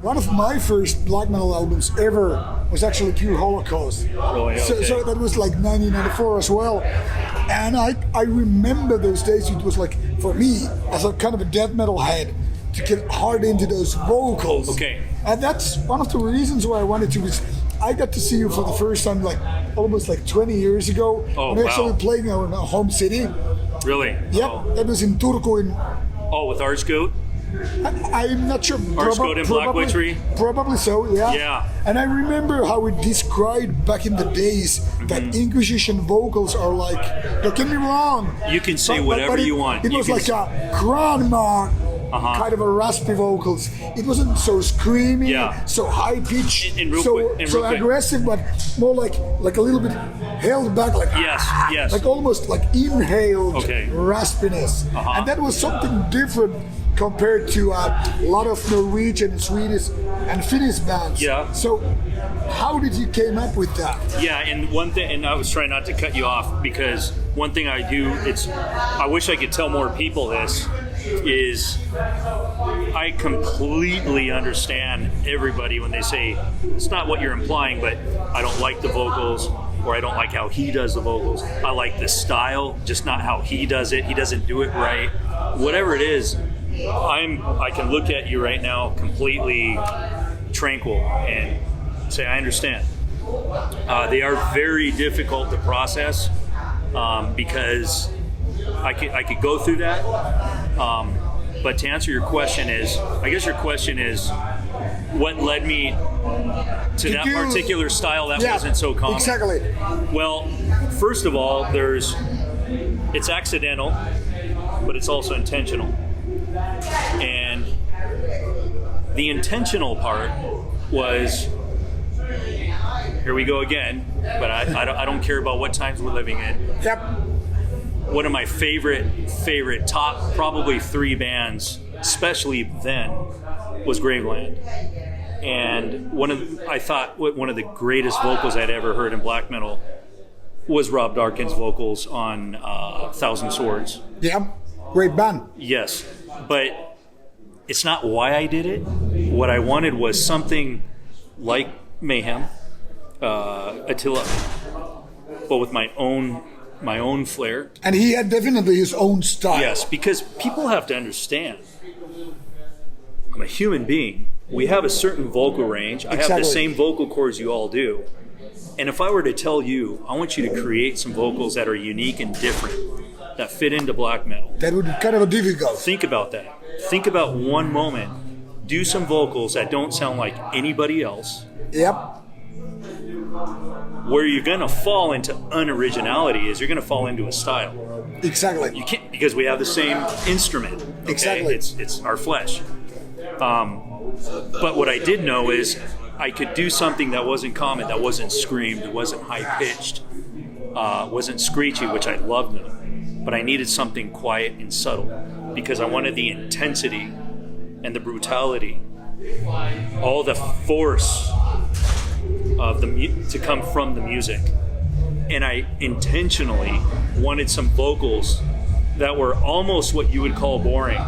One of my first black metal albums ever was actually Pure Holocaust. Really? Okay. So that was like 1994 as well. And I remember those days. It was like, for me, as a kind of a death metal head, to get hard into those vocals. Okay. And that's one of the reasons why I wanted to. Was I got to see you for the first time like almost like 20 years ago. Oh, when I started wow. playing our home city. Really? Yep, Oh. that was in Turku. With Archgoat? I'm not sure. Archgoat and Black Witchery? Probably so, yeah. Yeah. And I remember how it described back in the days that Inquisition vocals are like, don't get me wrong. You can say whatever you want. It was like a grandma kind of a raspy vocals. It wasn't so screamy, so high pitched, so aggressive, but more like a little bit held back, like yes, like almost like inhaled raspiness, Uh-huh. and that was something different compared to a lot of Norwegian, Swedish, and Finnish bands. Yeah. So, how did you came up with that? Yeah, and one thing, and I was trying not to cut you off because one thing I do, I wish I could tell more people this, is I completely understand everybody when they say, it's not what you're implying, but I don't like the vocals, or I don't like how he does the vocals. I like the style, just not how he does it. He doesn't do it right. Whatever it is, I can look at you right now completely tranquil and say, I understand. They are very difficult to process because I could go through that. But to answer your question I guess your question is, what led me to that particular style that wasn't so common? Exactly. Well, first of all, it's accidental, but it's also intentional. And the intentional part was, here we go again, but I don't care about what times we're living in. Yep. One of my favorite top probably 3 bands, especially then, was Graveland. And I thought one of the greatest vocals I'd ever heard in black metal was Rob Darkin's vocals on Thousand Swords. Yeah, great band. Yes, but it's not why I did it. What I wanted was something like Mayhem, Attila, but with my own flair. And he had definitely his own style. Yes, because people have to understand, I'm a human being. We have a certain vocal range. I have the same vocal cords you all do. And if I were to tell you, I want you to create some vocals that are unique and different, that fit into black metal. That would be kind of difficult. Think about that. Think about one moment. Do some vocals that don't sound like anybody else. Yep. Where you're going to fall into unoriginality is you're going to fall into a style. Exactly. You can't, because we have the same instrument. Okay? Exactly. It's our flesh. But what I did know is I could do something that wasn't common, that wasn't screamed, it wasn't high-pitched, wasn't screechy, which I loved them. But I needed something quiet and subtle because I wanted the intensity and the brutality, all the force of to come from the music. And I intentionally wanted some vocals that were almost what you would call boring.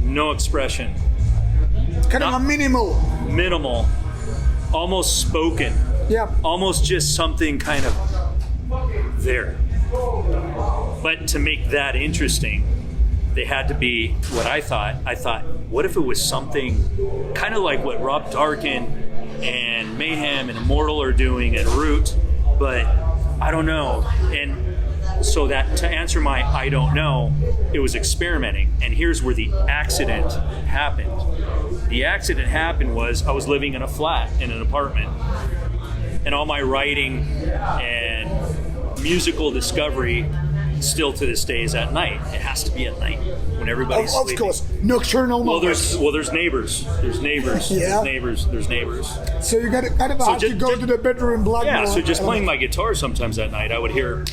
No expression. Kind of a minimal, almost spoken. Yeah. Almost just something kind of there. But to make that interesting, they had to be what I thought. I thought, what if it was something kind of like what Rob Darkin and Mayhem and Immortal are doing and Root, but I don't know. And so that to answer my I don't know, it was experimenting. And here's where the accident happened. The accident happened was I was living in a flat in an apartment, and all my writing and musical discovery still to this day is at night. It has to be at night when everybody's sleeping. Of course, nocturnal moments. There's neighbors. There's neighbors. Yeah. There's neighbors. So you got to kind of have to go to the bedroom black. Yeah, so just playing my guitar sometimes at night, I would hear,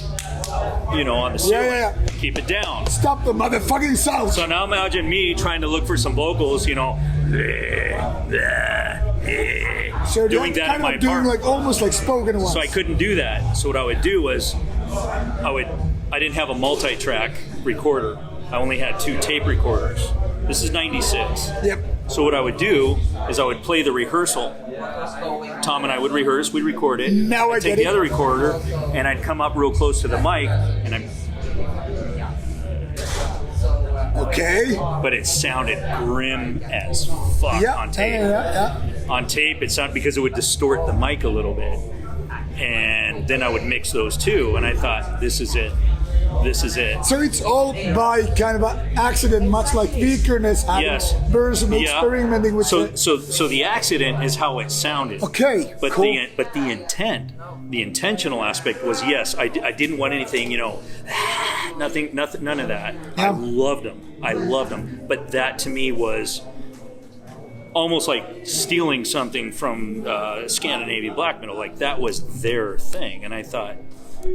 on the ceiling, keep it down. Stop the motherfucking sound. So now imagine me trying to look for some vocals, So doing that kind in my of doing apartment. like almost like spoken ones. So I couldn't do that. So what I would do was, I didn't have a multi-track recorder. I only had 2 tape recorders. This is 96. Yep. So what I would do is I would play the rehearsal. Tom and I would rehearse, we'd record it. Now I I'd take get the it. other recorder, and I'd come up real close to the mic, and I'd... Okay. But it sounded grim as fuck on tape. On tape, it sounded, because it would distort the mic a little bit. And then I would mix those two, and I thought, this is it. This is it. So it's all by kind of an accident, much like Weakerness had versus experimenting with So the accident is how it sounded. Okay, but cool. the intent, the intentional aspect was, yes, I didn't want anything, nothing, none of that. Yeah. I loved them. But that to me was almost like stealing something from Scandinavian black metal. Like that was their thing, and I thought,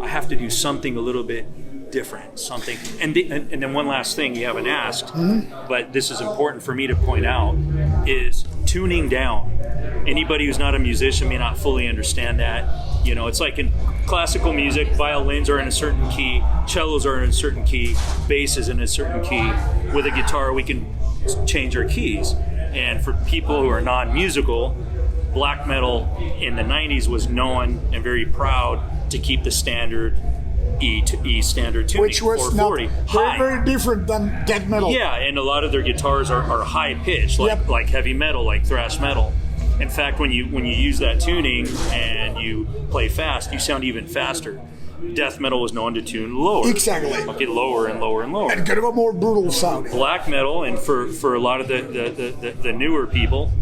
I have to do something a little bit different, something. And then one last thing you haven't asked, but this is important for me to point out, is tuning down. Anybody who's not a musician may not fully understand that. It's like in classical music, violins are in a certain key, cellos are in a certain key, bass is in a certain key. With a guitar, we can change our keys. And for people who are non-musical, black metal in the 90s was known and very proud to keep the standard E to E standard tuning, which was not very different than death metal. Yeah, and a lot of their guitars are high pitched, like heavy metal, like thrash metal. In fact, when you use that tuning and you play fast, you sound even faster. Death metal was known to tune lower. Exactly. Okay, lower and lower and lower. And kind of a more brutal sound. Black metal, and for a lot of the newer people,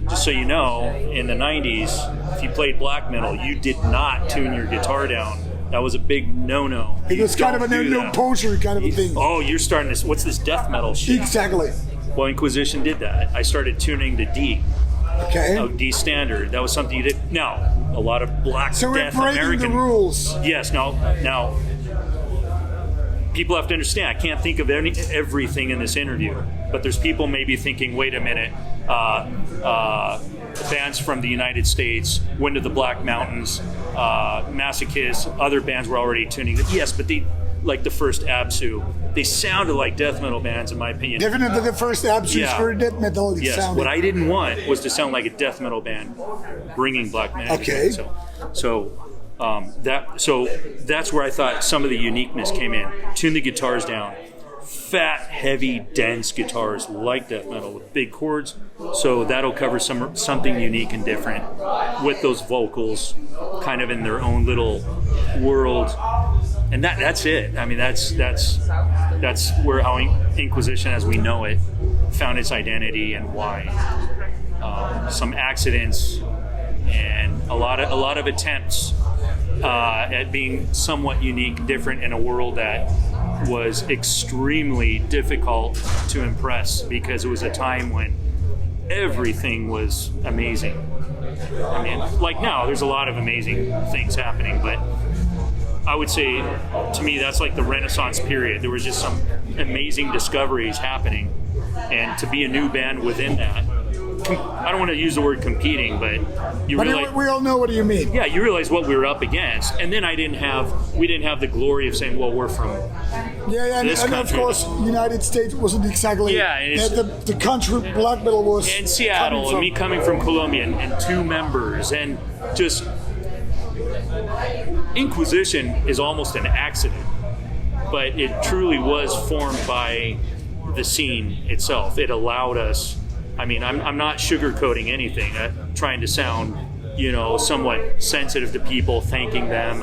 just so you know, in the 90s, if you played black metal, you did not tune your guitar down. That was a big no-no. It was kind of a no poser kind of a thing. Oh, you're starting to... What's this death metal shit? Exactly. Well, Inquisition did that. I started tuning to D. Okay. D standard. That was something you did. Now, a lot of black so death we're breaking American... the rules. Yes. Now, people have to understand, I can't think of everything in this interview, but there's people maybe thinking, wait a minute, bands from the United States, Wind of the Black Mountains, Masochist, other bands were already tuning. Yes, but they, like the first Absu, they sounded like death metal bands, in my opinion. Definitely the first Absus for death metal. Yes, what I didn't want was to sound like a death metal band bringing black metal. Okay. So that's where I thought some of the uniqueness came in. Tune the guitars down. Fat, heavy, dense guitars like death metal with big chords. So that'll cover something unique and different with those vocals kind of in their own little world. And that's it. I mean, that's where how Inquisition as we know it found its identity and why. Some accidents and a lot of attempts at being somewhat unique, different in a world that was extremely difficult to impress because it was a time when everything was amazing. I mean, like now, there's a lot of amazing things happening, but I would say, to me, that's like the Renaissance period. There was just some amazing discoveries happening, and to be a new band within that, I don't want to use the word competing, but realize we all know what you mean. Yeah, you realize what we were up against, and then we didn't have the glory of saying, well, we're from this and country. Of course, United States wasn't exactly the country black metal was. And Seattle, and me coming from Colombia, and two members, and just Inquisition is almost an accident, but it truly was formed by the scene itself. It allowed us. I mean, I'm not sugarcoating anything. Trying to sound, somewhat sensitive to people, thanking them.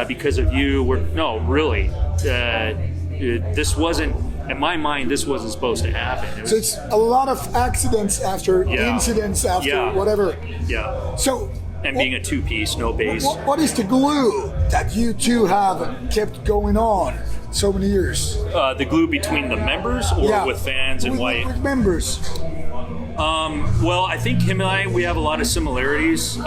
Because of you. Really. This wasn't, in my mind, this wasn't supposed to happen. So it's a lot of accidents after incidents after whatever. Yeah. So. And being a two-piece, no bass. What is the glue that you two have kept going on so many years? The glue between the members or with fans and White? With members. Well, I think him and I, we have a lot of similarities.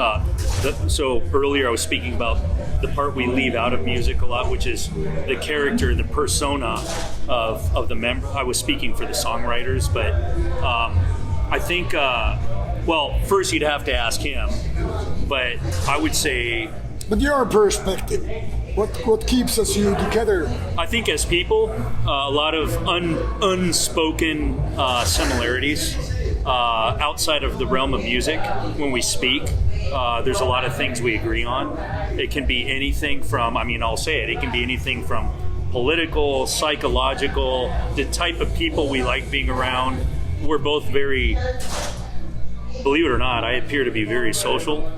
So earlier I was speaking about the part we leave out of music a lot, which is the character, the persona of the member. I was speaking for the songwriters, but I think, first you'd have to ask him, but I would say... But your perspective, what keeps us you together? I think as people, a lot of unspoken similarities. outside of the realm of music, when we speak, there's a lot of things we agree on. It can be anything from, I'll say it can be anything from political, psychological, the type of people we like being around. We're both very, believe it or not, I appear to be very sociable.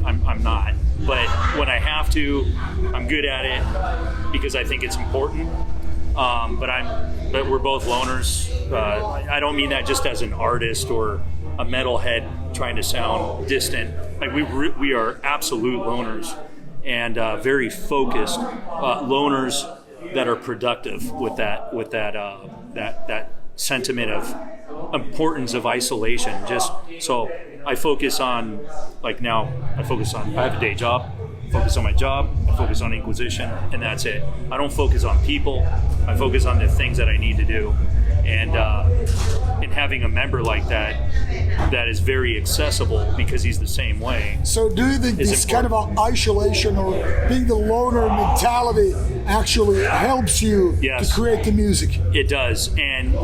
I'm not. But when I have to, I'm good at it because I think it's important. But we're both loners. I don't mean that just as an artist or a metalhead trying to sound distant. Like we are absolute loners and very focused loners that are productive with that sentiment of importance of isolation. Just so I focus on, I have a day job, focus on my job, I focus on Inquisition, and that's it. I don't focus on people, I focus on the things that I need to do. And having a member like that is very accessible because he's the same way. So do you think this kind of isolation or being the loner mentality actually helps you to create the music? It does. And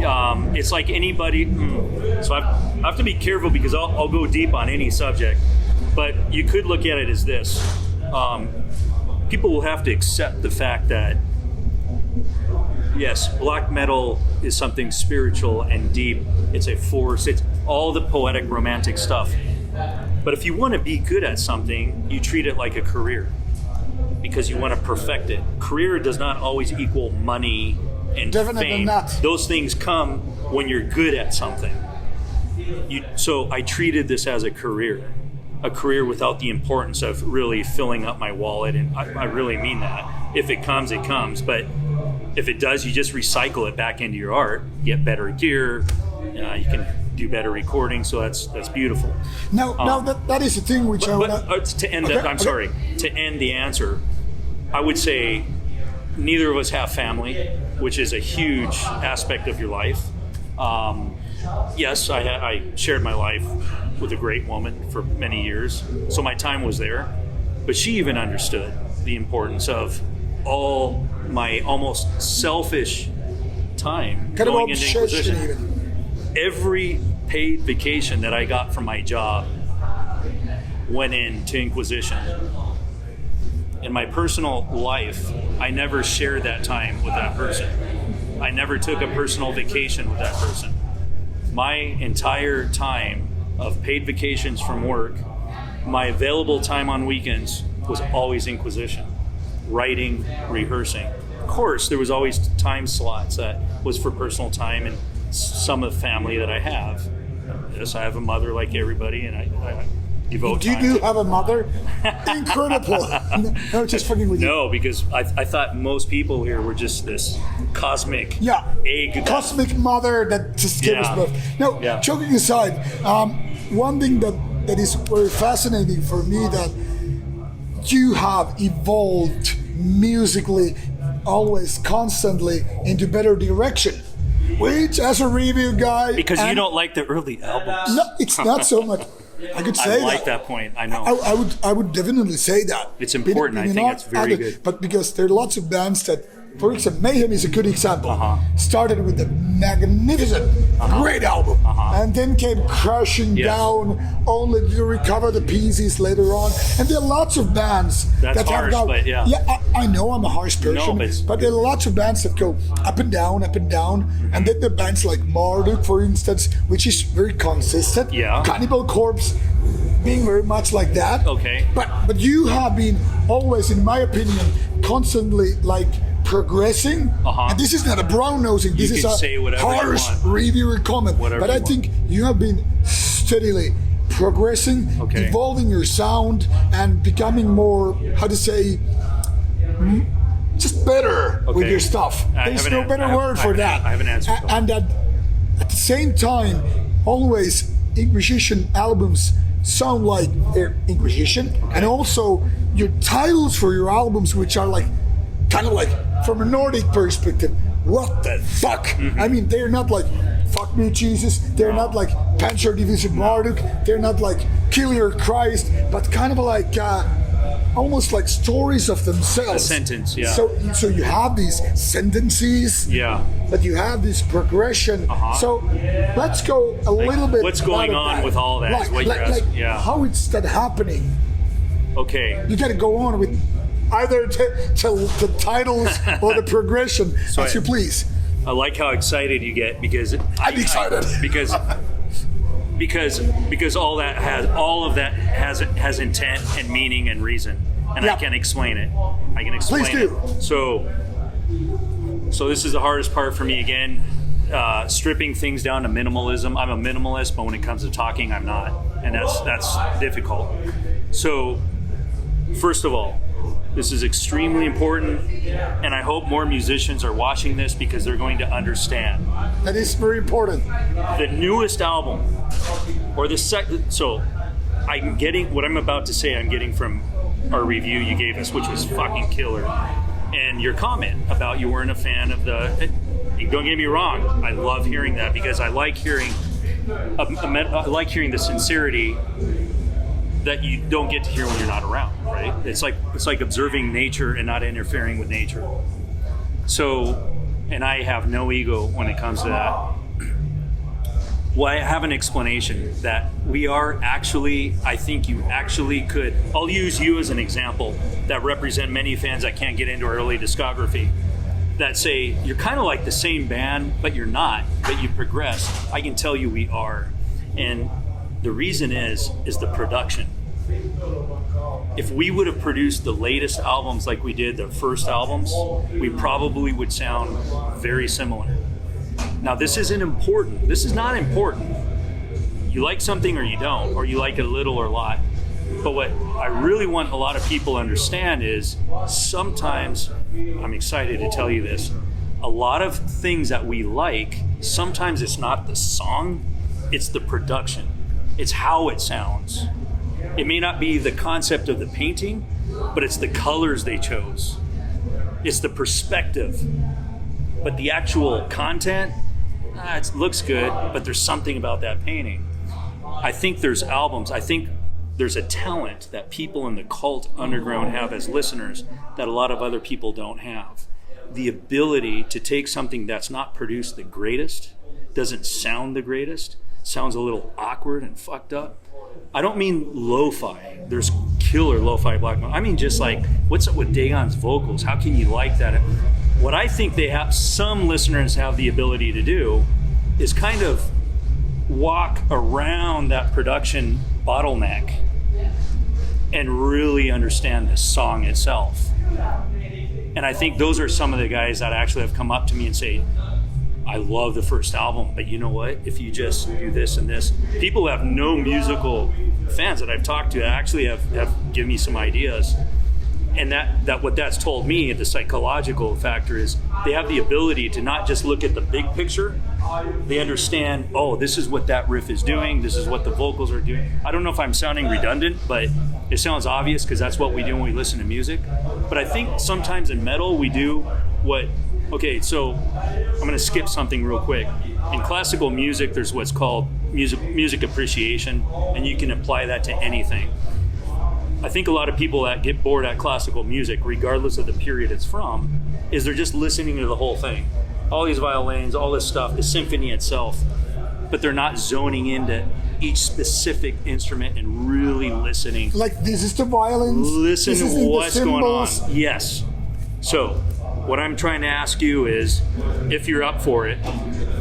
it's like anybody, so I have to be careful because I'll go deep on any subject, but you could look at it as this. People will have to accept the fact that yes, black metal is something spiritual and deep. It's a force. It's all the poetic, romantic stuff. But if you want to be good at something, you treat it like a career because you want to perfect it. Career does not always equal money and fame. Not. Those things come when you're good at something. So I treated this as a career without the importance of really filling up my wallet. And I really mean that. If it comes, it comes. But if it does, you just recycle it back into your art, get better gear, you can do better recording, so that's beautiful. Now that is the thing which to end the answer, I would say neither of us have family, which is a huge aspect of your life. Yes, I shared my life with a great woman for many years, so my time was there, but she even understood the importance of all my almost selfish time going into Inquisition. Even. Every paid vacation that I got from my job went into Inquisition. In my personal life, I never shared that time with that person. I never took a personal vacation with that person. My entire time of paid vacations from work, my available time on weekends was always Inquisition. Writing, rehearsing. Of course, there was always time slots that was for personal time and some of the family that I have. Yes, I have a mother like everybody, and I devote time. You do have a mother? Incredible. No, just fucking with you. No, because I thought most people here were just this cosmic egg. Cosmic mother that just gave us birth. No, joking aside, one thing that is very fascinating for me that you have evolved musically always constantly into better direction, which as a review guy, because you don't like the early albums. No, it's not so much. I could say I like that point. I know. I would definitely say that it's important. I think it's very good. But because there are lots of bands that, for example, Mayhem is a good example. Started with a magnificent, great album, and then came crashing down, only to recover the pieces later on. And there are lots of bands that harsh, have but I know I'm a harsh person, but there are lots of bands that go up and down, and then the bands like Marduk, for instance, which is very consistent. Cannibal Corpse being very much like that. Okay. But you have been always, in my opinion, constantly progressing, and this is not a brown nosing. This is a harsh reviewer comment. But I think you have been steadily progressing, evolving your sound, and becoming more, just better with your stuff. There's no better word for that. I have an answer. And at the same time, always Inquisition albums sound like they're Inquisition, and also your titles for your albums, which are kind of like from a Nordic perspective, what the fuck? I mean, they're not like fuck me Jesus, they're not like Panzer Division Marduk, they're not like Kill Your Christ, but kind of like almost like stories of themselves. A sentence, yeah. So you have these sentences. Yeah. But you have this progression. So let's go a little bit. What's going on with all that? Is what you're asking. Yeah. How is that happening? Okay. You got to go on with either the titles or the progression, as you please. I like how excited you get because I'm excited because all of that has intent and meaning and reason, and I can explain it. Please do. It. So this is the hardest part for me again. Stripping things down to minimalism. I'm a minimalist, but when it comes to talking, I'm not, and that's difficult. So first of all, this is extremely important, and I hope more musicians are watching this because they're going to understand. That is very important. The newest album, or the second. So, I'm getting what I'm about to say. I'm getting from our review you gave us, which was fucking killer, and your comment about you weren't a fan of the. Don't get me wrong. I love hearing that because I like hearing. I like hearing the sincerity that you don't get to hear when you're not around, right? It's like observing nature and not interfering with nature. So, and I have no ego when it comes to that. Well, I have an explanation that we are actually, I think you actually could, I'll use you as an example that represent many fans that can't get into our early discography that say, you're kind of like the same band, but you're not, but you progressed. I can tell you we are. And the reason is the production. If we would have produced the latest albums like we did the first albums, we probably would sound very similar. Now, this isn't important. This is not important. You like something or you don't, or you like it a little or a lot. But what I really want a lot of people to understand is sometimes, I'm excited to tell you this, a lot of things that we like, sometimes it's not the song, it's the production. It's how it sounds. It may not be the concept of the painting, but it's the colors they chose. It's the perspective. But the actual content, it looks good, but there's something about that painting. I think there's albums, I think there's a talent that people in the cult underground have as listeners that a lot of other people don't have. The ability to take something that's not produced the greatest, doesn't sound the greatest, sounds a little awkward and fucked up. I don't mean lo-fi. There's killer lo-fi black metal. I mean just like, what's up with Dagon's vocals? How can you like that? What I think some listeners have the ability to do is kind of walk around that production bottleneck and really understand the song itself. And I think those are some of the guys that actually have come up to me and say, I love the first album, but you know what? If you just do this and this, people who have no musical fans that I've talked to actually have given me some ideas. And that what that's told me, the psychological factor is they have the ability to not just look at the big picture. They understand, oh, this is what that riff is doing. This is what the vocals are doing. I don't know if I'm sounding redundant, but it sounds obvious because that's what we do when we listen to music. But I think sometimes in metal we do what, okay, so I'm going to skip something real quick. In classical music, there's what's called music appreciation, and you can apply that to anything. I think a lot of people that get bored at classical music, regardless of the period it's from, is they're just listening to the whole thing. All these violins, all this stuff, the symphony itself, but they're not zoning into each specific instrument and really listening. Like, this is the violins. Listen to what's going on. Yes. So, what I'm trying to ask you is, if you're up for it,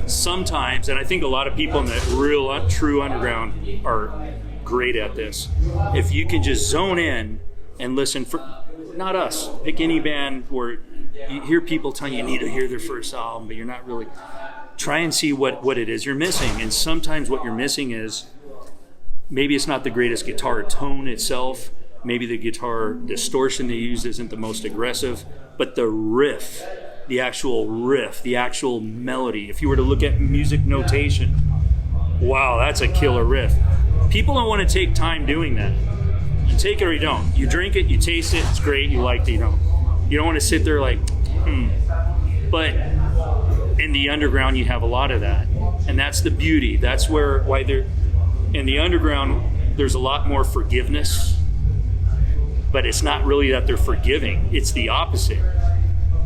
sometimes, and I think a lot of people in the real, true underground are great at this. If you can just zone in and listen for, not us, pick any band where you hear people telling you need to hear their first album, but you're not really, try and see what it is you're missing. And sometimes what you're missing is, maybe it's not the greatest guitar tone itself, maybe the guitar distortion they use isn't the most aggressive, but the riff, the actual melody. If you were to look at music notation, wow, that's a killer riff. People don't want to take time doing that. You take it or you don't. You drink it, you taste it, it's great, you like it, you don't. You don't want to sit there like, But in the underground, you have a lot of that. And that's the beauty. That's why in the underground, there's a lot more forgiveness. but it's not really that they're forgiving. It's the opposite.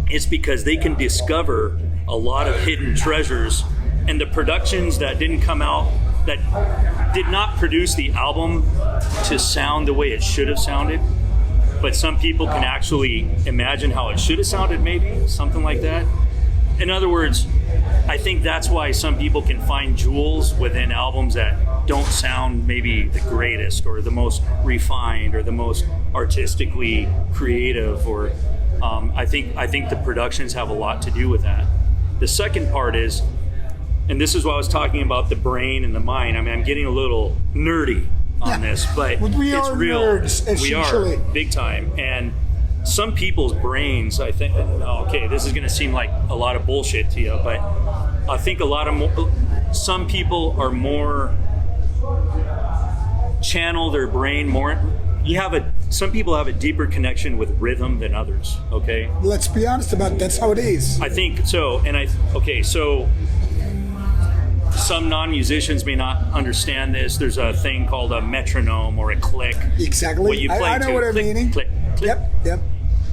It's because they can discover a lot of hidden treasures, and the productions that didn't come out, that did not produce the album to sound the way it should have sounded, but some people can actually imagine how it should have sounded, maybe, something like that. In other words, I think that's why some people can find jewels within albums that don't sound maybe the greatest or the most refined or the most artistically creative, or I think the productions have a lot to do with that. The second part is, and this is what I was talking about, the brain and the mind. I mean, I'm getting a little nerdy on this, but we it's are real. Nerds, we are, big time. And some people's brains, I think, okay, this is going to seem like a lot of bullshit to you, but I think some people are more, channel their brain more. Some people have a deeper connection with rhythm than others, okay? Let's be honest about it. That's how it is. I think so, so some non-musicians may not understand this. There's a thing called a metronome or a click. Exactly. What you play I know what I'm meaning. Click, click. Yep.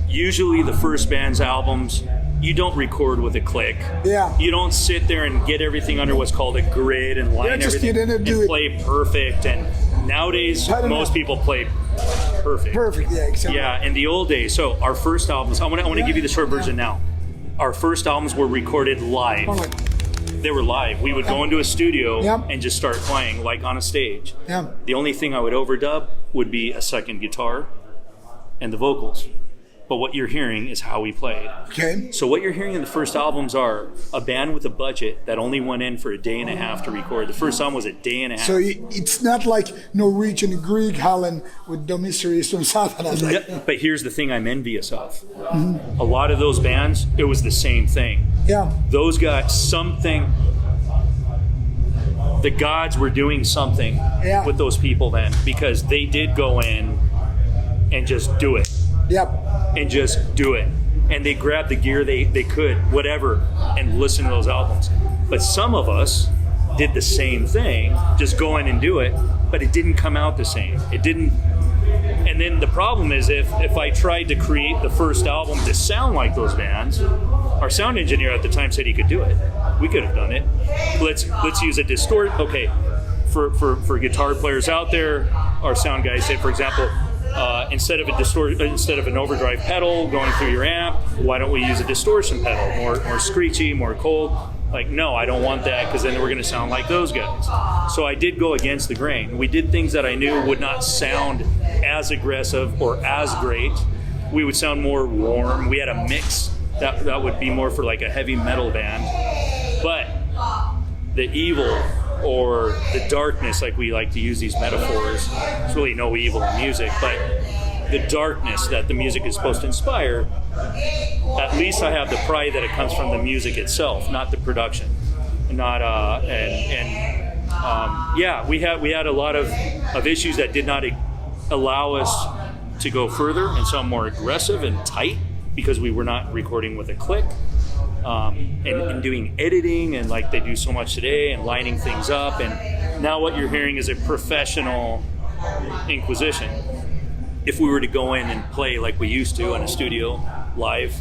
Usually the first band's albums, you don't record with a click. Yeah. You don't sit there and get everything under what's called a grid and line everything and play perfect. And nowadays, most people play perfect. Perfect, yeah, exactly. Yeah, in the old days. So our first albums, I want to give you the short version now. Our first albums were recorded live. They were live. We would go into a studio and just start playing like on a stage. Yeah. The only thing I would overdub would be a second guitar and the vocals. But what you're hearing is how we played. Okay. So what you're hearing in the first albums are a band with a budget that only went in for a day and a half to record. The first album was a day and a half. So it's not like Norwegian Grieg Hallen with De Mysteries from Satanas. Like, but here's the thing I'm envious of. Mm-hmm. A lot of those bands, it was the same thing. Yeah. Those got something. The gods were doing something with those people then, because they did go in and just do it. Yep. And just do it. And they grabbed the gear they could, whatever, and listen to those albums. But some of us did the same thing, just go in and do it, but it didn't come out the same. It didn't. And then the problem is if I tried to create the first album to sound like those bands, our sound engineer at the time said he could do it. We could have done it. Let's use a distort. Okay, for guitar players out there, our sound guy said, for example, instead of an overdrive pedal going through your amp, why don't we use a distortion pedal, more screechy, more cold? Like, no, I don't want that, because then we're going to sound like those guys. So I did go against the grain. We did things that I knew would not sound as aggressive or as great. We would sound more warm. We had a mix that would be more for like a heavy metal band. But the evil or the darkness, like we like to use these metaphors, there's really no evil in music, but the darkness that the music is supposed to inspire, at least I have the pride that it comes from the music itself, not the production. Not we had a lot of issues that did not allow us to go further and sound more aggressive and tight, because we were not recording with a click. And doing editing, and like they do so much today, and lining things up. And now what you're hearing is a professional Inquisition. If we were to go in and play like we used to in a studio live,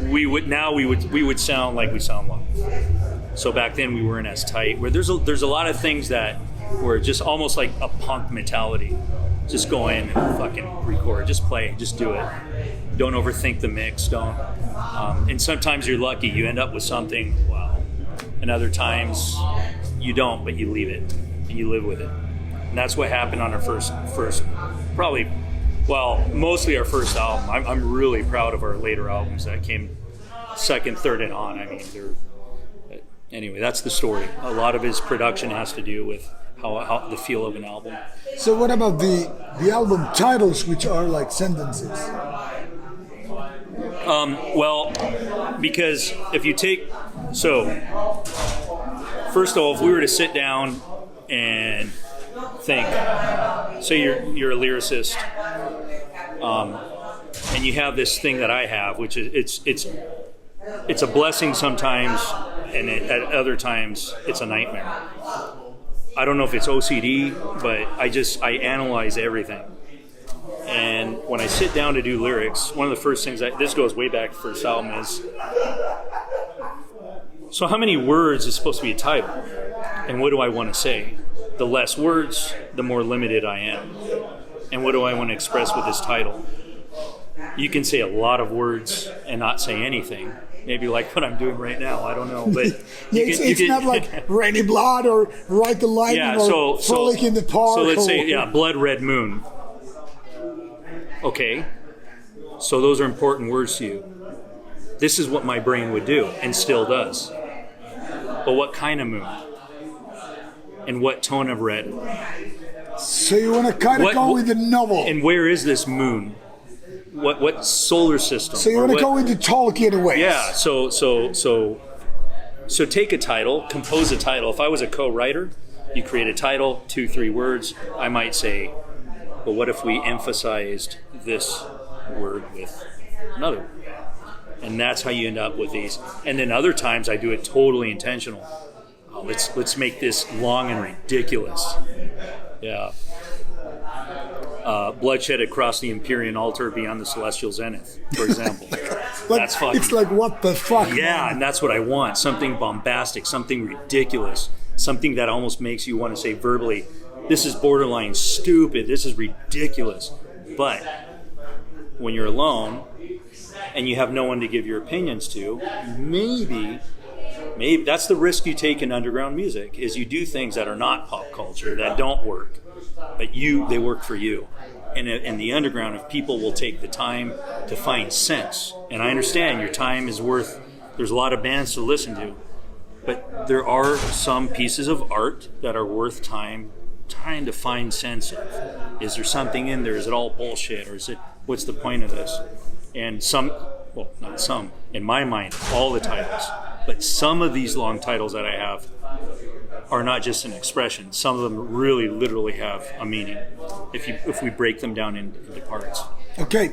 we would sound like we sound live. So back then we weren't as tight. Where there's a lot of things that were just almost like a punk mentality. Just go in and fucking record. Just play. Just do it. Don't overthink the mix. Don't. And sometimes you're lucky. You end up with something, wow. And other times you don't, but you leave it and you live with it. And that's what happened on our first probably, well, mostly our first album. I'm really proud of our later albums that came second, third, and on. I mean, anyway, that's the story. A lot of his production has to do with how the feel of an album. So what about the album titles, which are like sentences? Well, because if you take, so first of all, if we were to sit down and think, say you're a lyricist, and you have this thing that I have, which is it's a blessing sometimes, and at other times it's a nightmare. I don't know if it's OCD, but I analyze everything. And when I sit down to do lyrics, one of the first things this goes way back to the first album is, so how many words is supposed to be a title? And what do I want to say? The less words, the more limited I am. And what do I want to express with this title? You can say a lot of words and not say anything. Maybe like what I'm doing right now. I don't know, but it's not like Rainy Blood or Ride the Lightning or Frolic in the Park. So let's say, Blood Red Moon. Okay, so those are important words to you. This is what my brain would do and still does. But what kind of moon? And what tone of red? So you want to kind of go with the novel. And where is this moon? What solar system? So you want to go into Tolkien ways. Yeah. So take a title, compose a title. If I was a co-writer, you create a title, 2-3 words. I might say, well, what if we emphasized this word with another word? And that's how you end up with these. And then other times I do it totally intentional. Oh, let's make this long and ridiculous. Yeah. Bloodshed across the Empyrean altar beyond the celestial zenith, for example. That's fucking, it's like, what the fuck? Yeah, man? And that's what I want. Something bombastic, something ridiculous, something that almost makes you want to say verbally, this is borderline stupid, this is ridiculous. But when you're alone and you have no one to give your opinions to, maybe that's the risk you take in underground music, is you do things that are not pop culture, that don't work, but they work for you. And in the underground, if people will take the time to find sense, and I understand your time is worth, there's a lot of bands to listen to, but there are some pieces of art that are worth time trying to find sense of. Is there something in there? Is it all bullshit? Or what's the point of this? And not some, in my mind, all the titles, but some of these long titles that I have are not just an expression. Some of them really literally have a meaning if we break them down into parts. Okay,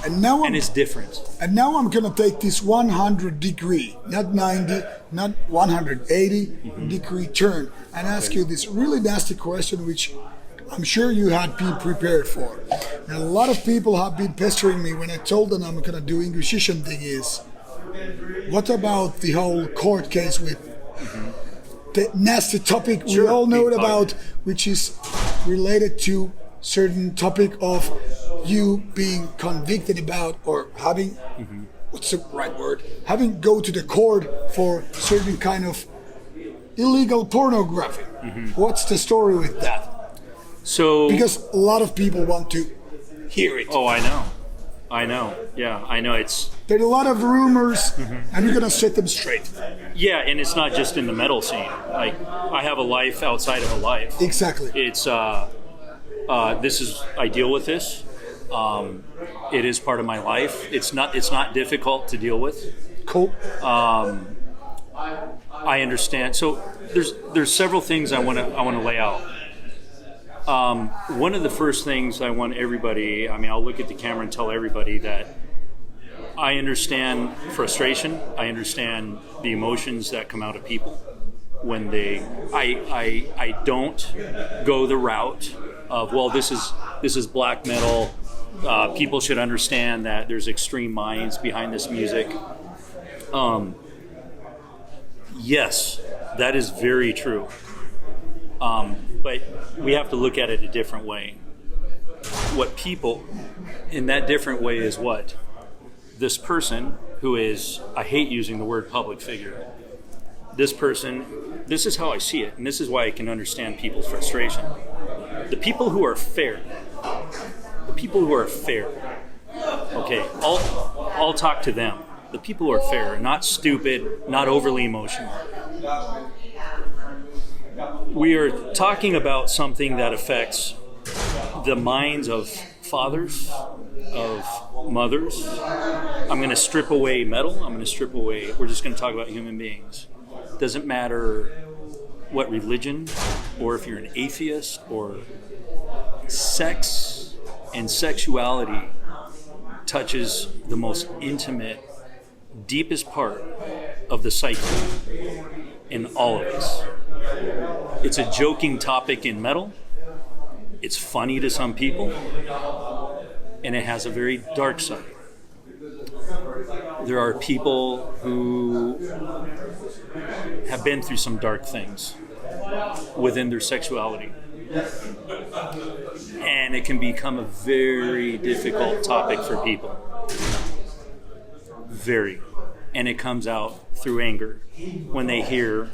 and it's different. And now I'm gonna take this 100 degree, not 90, not 180 degree turn, and ask you this really nasty question, which I'm sure you had been prepared for. And a lot of people have been pestering me when I told them I'm gonna do Inquisition thing is, what about the whole court case with the nasty topic we all know about, which is related to certain topic of you being convicted about or having, what's the right word? Having go to the court for certain kind of illegal pornography. What's the story with that? So because a lot of people want to hear it. Oh, I know. Yeah, I know. There's a lot of rumors, and you're gonna set them straight. Yeah, and it's not just in the metal scene. Like, I have a life outside of a life. Exactly. It's I deal with this. It is part of my life. It's not difficult to deal with. Cool. I understand. So there's several things I want to lay out. One of the first things I want everybody, I'll look at the camera and tell everybody that I understand frustration. I understand the emotions that come out of people when I don't go the route of, well, this is black metal. People should understand that there's extreme minds behind this music. Yes, that is very true. But we have to look at it a different way. What people, in that different way, is what? This person who is, I hate using the word public figure. This person, this is how I see it, and this is why I can understand people's frustration. The people who are fair, okay, I'll talk to them. The people who are fair, not stupid, not overly emotional. We are talking about something that affects the minds of fathers, of mothers. I'm going to strip away metal. We're just going to talk about human beings. Doesn't matter what religion, or if you're an atheist, or sex and sexuality touches the most intimate, deepest part of the psyche in all of us. It's a joking topic in metal. It's funny to some people. and it has a very dark side. There are people who have been through some dark things within their sexuality. And it can become a very difficult topic for people. Very. And it comes out through anger when they hear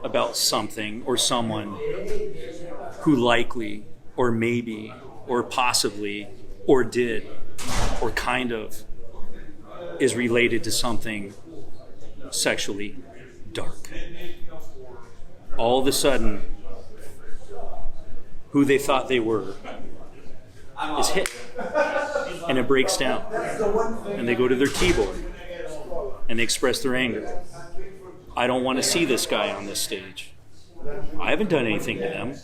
about something or someone who likely or maybe or possibly or did or kind of is related to something sexually dark. All of a sudden, who they thought they were is hit, and it breaks down, and they go to their keyboard and they express their anger. I don't want to see this guy on this stage. I haven't done anything to them.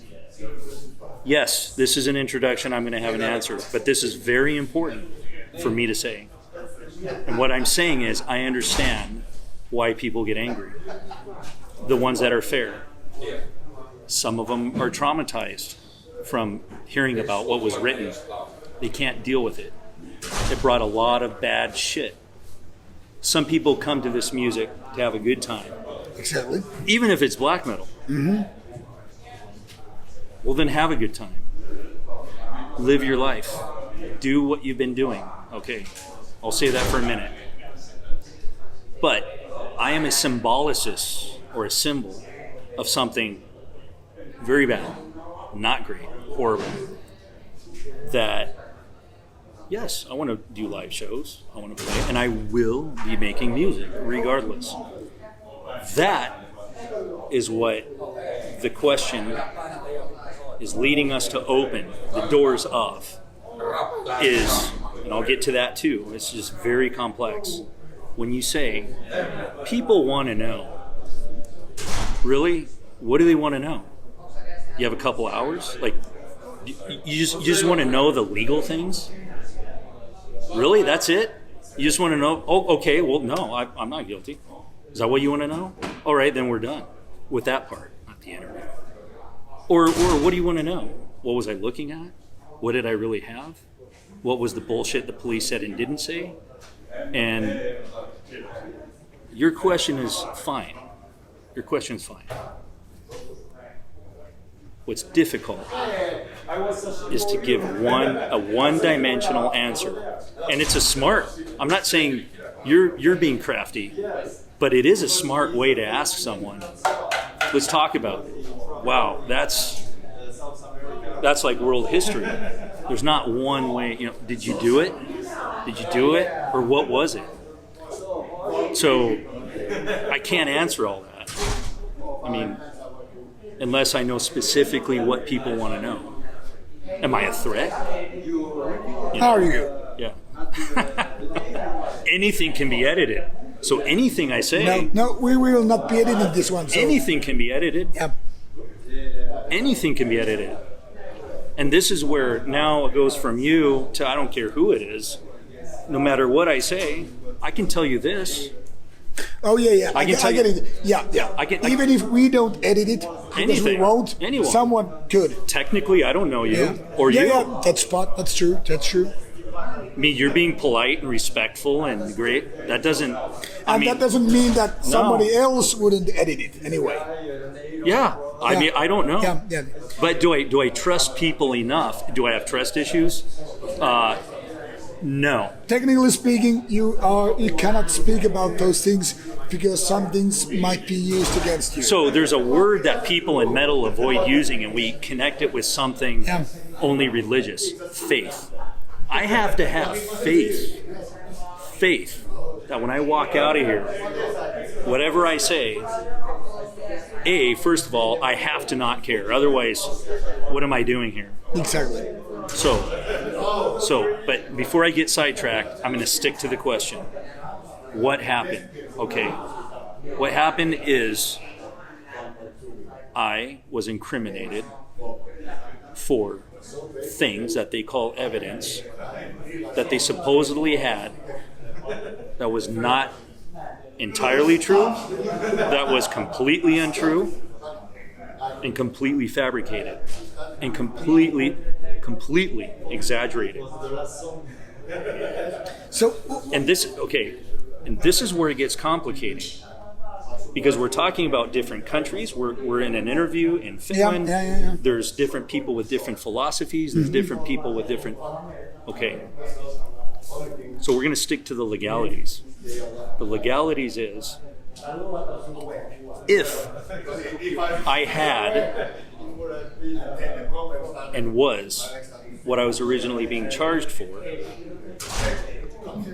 Yes, this is an introduction. I'm going to have an answer, but this is very important for me to say. And what I'm saying is I understand why people get angry. The ones that are fair. Some of them are traumatized from hearing about what was written. They can't deal with it. It brought a lot of bad shit. Some people come to this music to have a good time. Exactly. Even if it's black metal. Mm-hmm. Well, then have a good time. Live your life. Do what you've been doing. Okay, I'll say that for a minute. But I am a symbolicist or a symbol of something very bad, not great, horrible. That, yes, I want to do live shows. I want to play, and I will be making music regardless. That is what the question is leading us to open the doors of. Is, and I'll get to that too, it's just very complex. When you say, people want to know, really, what do they want to know? You have a couple hours? Like, you just want to know the legal things? Really, that's it? You just want to know, oh, okay, well, no, I'm not guilty. Is that what you want to know? All right, then we're done with that part, not the interview. Or what do you want to know? What was I looking at? What did I really have? What was the bullshit the police said and didn't say? And your question is fine. Your question's fine. What's difficult is to give a one-dimensional answer. And it's a smart, I'm not saying you're being crafty, but it is a smart way to ask someone. Let's talk about it. Wow, that's like world history. There's not one way, did you do it? Did you do it? Or what was it? So I can't answer all that. I mean, unless I know specifically what people want to know. Am I a threat? How are you? Yeah. Anything can be edited. So anything I say... No, we will not be editing this one. So. Anything can be edited. Yeah. Anything can be edited. And this is where now it goes from you to I don't care who it is. No matter what I say, I can tell you this. Oh, yeah. I get it. Yeah. Even if we don't edit it, because we won't, someone could. Technically, I don't know you or you. Yeah, that's true. I mean, you're being polite and respectful and great. That doesn't... that doesn't mean that somebody else wouldn't edit it anyway. Yeah. I mean, I don't know. Yeah. But do I trust people enough? Do I have trust issues? No. Technically speaking, you cannot speak about those things because some things might be used against you. So there's a word that people in metal avoid using, and we connect it with something only religious: faith. I have to have faith that when I walk out of here, whatever I say, first of all, I have to not care. Otherwise, what am I doing here? Exactly. So, but before I get sidetracked, I'm going to stick to the question. What happened? Okay. What happened is I was incriminated for things that they call evidence that they supposedly had that was not entirely true, that was completely untrue, and completely fabricated, and completely exaggerated. So, and this is where it gets complicated. Because we're talking about different countries. We're in an interview in Finland. Yeah. There's different people with different philosophies. There's different people with different... Okay. So we're going to stick to the legalities. The legalities is, if I had and was what I was originally being charged for,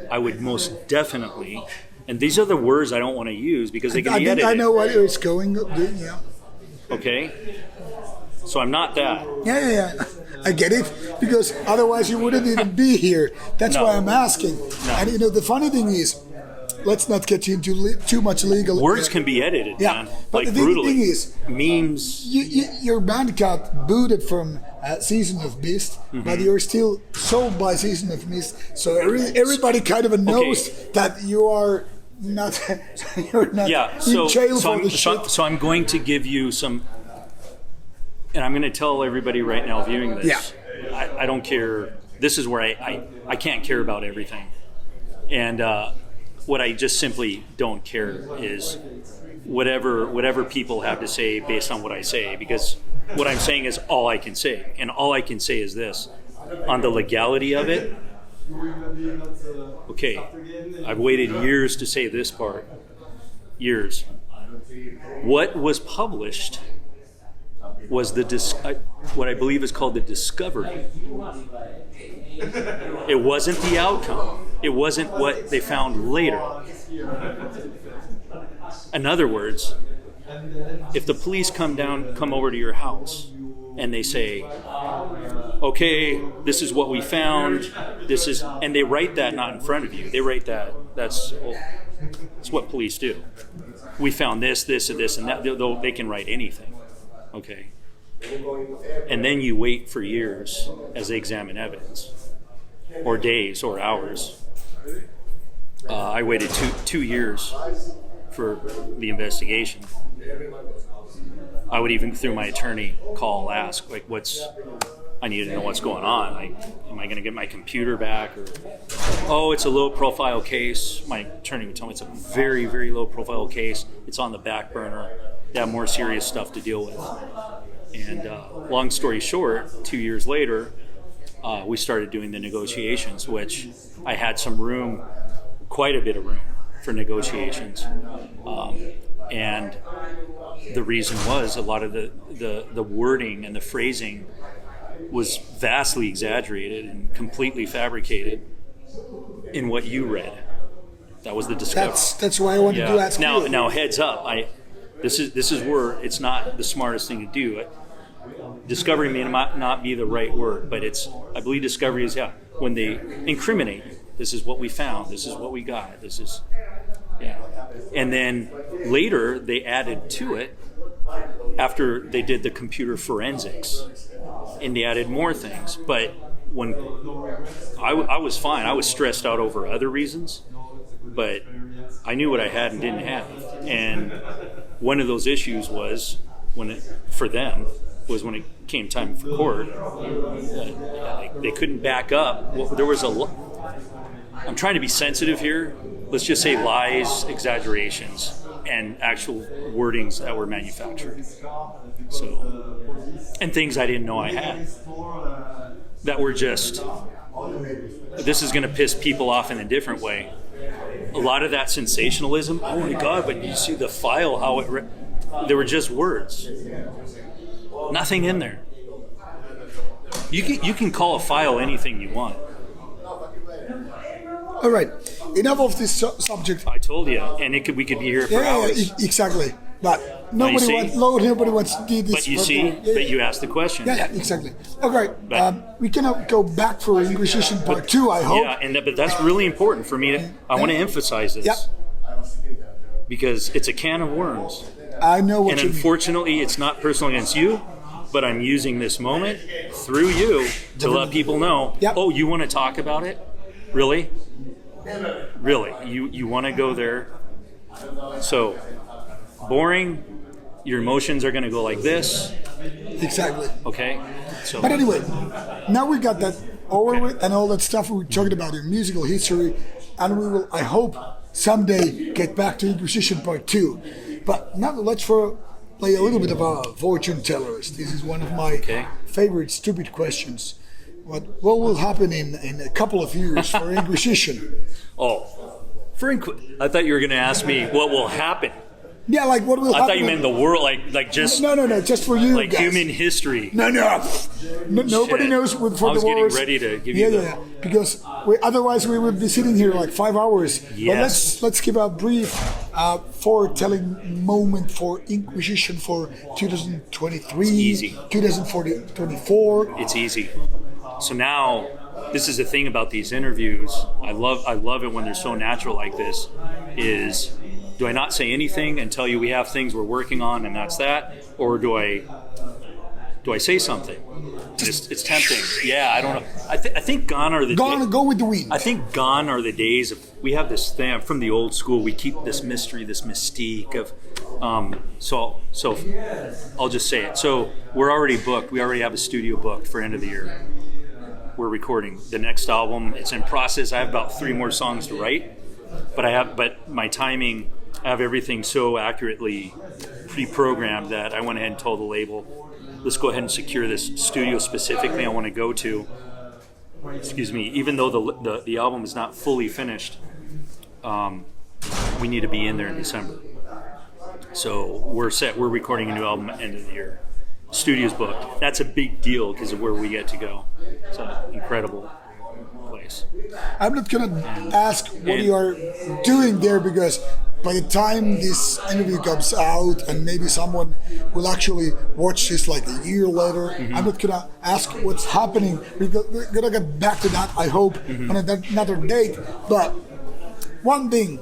I would most definitely... And these are the words I don't want to use because they can be edited. I know what it's going to do, yeah. Okay? So I'm not that. Yeah. I get it. Because otherwise you wouldn't even be here. That's why I'm asking. No. And the funny thing is, let's not get into too much legal... Words can be edited, man. But the brutally. thing is... Memes... Your band got booted from Season of Mist, but you're still sold by Season of Mist. So everybody kind of knows that you are not... you're not in jail for the shit. So I'm going to give you some... And I'm going to tell everybody right now viewing this, I don't care. This is where I can't care about everything. And what I just simply don't care is whatever people have to say based on what I say, because what I'm saying is all I can say. And all I can say is this. On the legality of it, okay, I've waited years to say this part. Years. What was published was what I believe is called the discovery. It wasn't the outcome. It wasn't what they found later. In other words, if the police come over to your house and they say, okay, this is what we found, and they write that not in front of you. They write that's what police do. We found this, and this, and that. They can write anything. Okay. And then you wait for years as they examine evidence, or days, or hours. I waited two years for the investigation. I would even, through my attorney, ask, I need to know what's going on. Am I going to get my computer back? Or, it's a low-profile case. My attorney would tell me it's a very, very low-profile case. It's on the back burner. They have more serious stuff to deal with. And long story short, 2 years later, we started doing the negotiations, which I had some room, quite a bit of room for negotiations. And the reason was a lot of the wording and the phrasing was vastly exaggerated and completely fabricated in what you read. That was the discovery. That's why I wanted to ask you. Now, heads up. This is where it's not the smartest thing to do. Discovery may not be the right word, but I believe discovery is when they incriminate you. This is what we found. This is what we got. This is and then later they added to it after they did the computer forensics, and they added more things. But when I was fine, I was stressed out over other reasons, but I knew what I had and didn't have. And one of those issues was when it came time for court, they couldn't back up. There was I'm trying to be sensitive here. Let's just say lies, exaggerations, and actual wordings that were manufactured. So, and things I didn't know I had that were just, this is going to piss people off in a different way. A lot of that sensationalism, oh my God, but you see the file, how there were just words. Nothing in there. You can call a file anything you want. All right, enough of this subject. I told you, and we could be here for hours. Yeah, exactly. But nobody wants to do this. But you see, but you asked the question. Yeah, exactly. Okay, we cannot go back for Inquisition Part 2, I hope. Yeah, but that's really important for me. I want to emphasize this. Yep. Because it's a can of worms. I know what you mean. And unfortunately, it's not personal against you, but I'm using this moment through you to let people know, oh, you want to talk about it? Really? Really? You want to go there? So, boring, your emotions are going to go like this. Exactly. Okay? So. But anyway, now we got that over with, and all that stuff we talked about in musical history, and we will, I hope, someday get back to Inquisition Part 2. But now let's play a little bit of a fortune tellers. This is one of my favorite stupid questions. What will happen in a couple of years for Inquisition? I thought you were going to ask me what will happen. Yeah, like what will happen? I thought you meant the world, like just... No, just for you like guys. human history. No. Nobody knows for the wars. I was getting ready to give you Yeah, because otherwise we would be sitting here like 5 hours. Yes. But let's give a brief foretelling moment for Inquisition for 2023. It's easy. 2024. It's easy. So now, this is the thing about these interviews. I love it when they're so natural like this. Is do I not say anything and tell you we have things we're working on and that's that, or do I say something? It's tempting. Yeah, I don't know. I think gone are the go with the wind. I think gone are the days of we have this thing from the old school. We keep this mystery, this mystique of. So I'll just say it. So we're already booked. We already have a studio booked for end of the year. We're recording the next album. It's in process. I have about 3 more songs to write, but my timing. I have everything so accurately pre-programmed that I went ahead and told the label, let's go ahead and secure this studio specifically I want to go to. Excuse me. Even though the album is not fully finished, we need to be in there in December. So we're set. We're recording a new album at the end of the year. Studio's booked. That's a big deal because of where we get to go. It's an incredible place. I'm not going to ask what you are doing there because by the time this interview comes out and maybe someone will actually watch this like a year later, I'm not going to ask what's happening. We're going to get back to that, I hope, on another date. But one thing,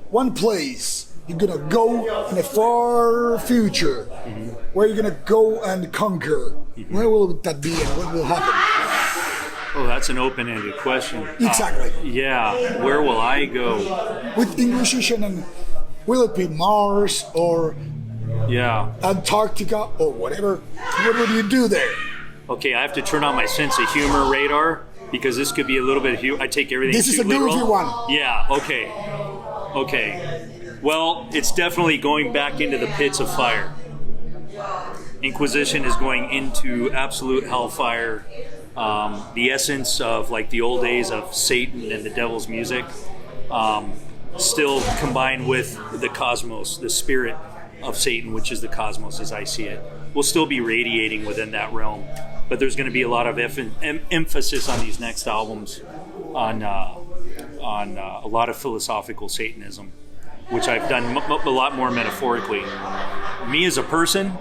one place you're going to go in the far future, where you're going to go and conquer. Where will that be and what will happen? Oh, that's an open-ended question. Exactly. Yeah. Where will I go? With Inquisition, and will it be Mars or Antarctica or whatever? What would you do there? Okay, I have to turn on my sense of humor radar because this could be a little bit of humor. I take everything This is a goofy one. Yeah, okay. Well, it's definitely going back into the pits of fire. Inquisition is going into absolute hellfire. The essence of like the old days of Satan and the devil's music, still combined with the cosmos, the spirit of Satan, which is the cosmos as I see it, will still be radiating within that realm. But there's going to be a lot of emphasis on these next albums on a lot of philosophical Satanism, which I've done a lot more metaphorically. Me as a person,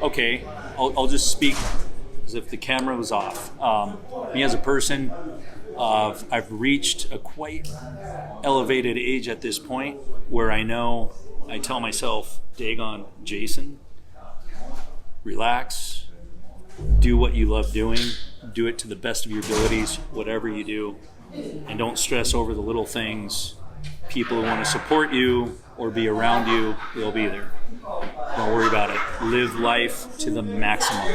okay, I'll just speak as if the camera was off. Me as a person, I've reached a quite elevated age at this point where I tell myself, Dagon, Jason, relax, do what you love doing, do it to the best of your abilities, whatever you do, and don't stress over the little things. People who want to support you or be around you, they'll be there. Don't worry about it. Live life to the maximum,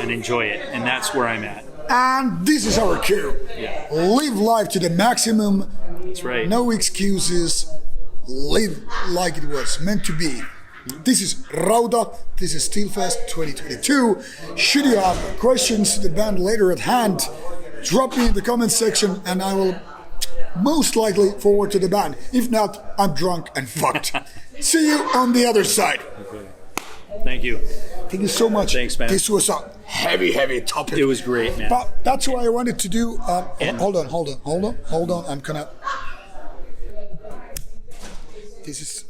and enjoy it. And that's where I'm at. And this is our cue. Yeah. Live life to the maximum. That's right. No excuses. Live like it was meant to be. This is Rauta. This is Steelfest 2022. Should you have questions to the band later at hand, drop me in the comment section and I will most likely forward to the band. If not, I'm drunk and fucked. See you on the other side. Okay. Thank you. Thank you so much. Thanks, man. This was a heavy topic. It was great, man. But that's why I wanted to do. Hold on. I'm gonna. This is.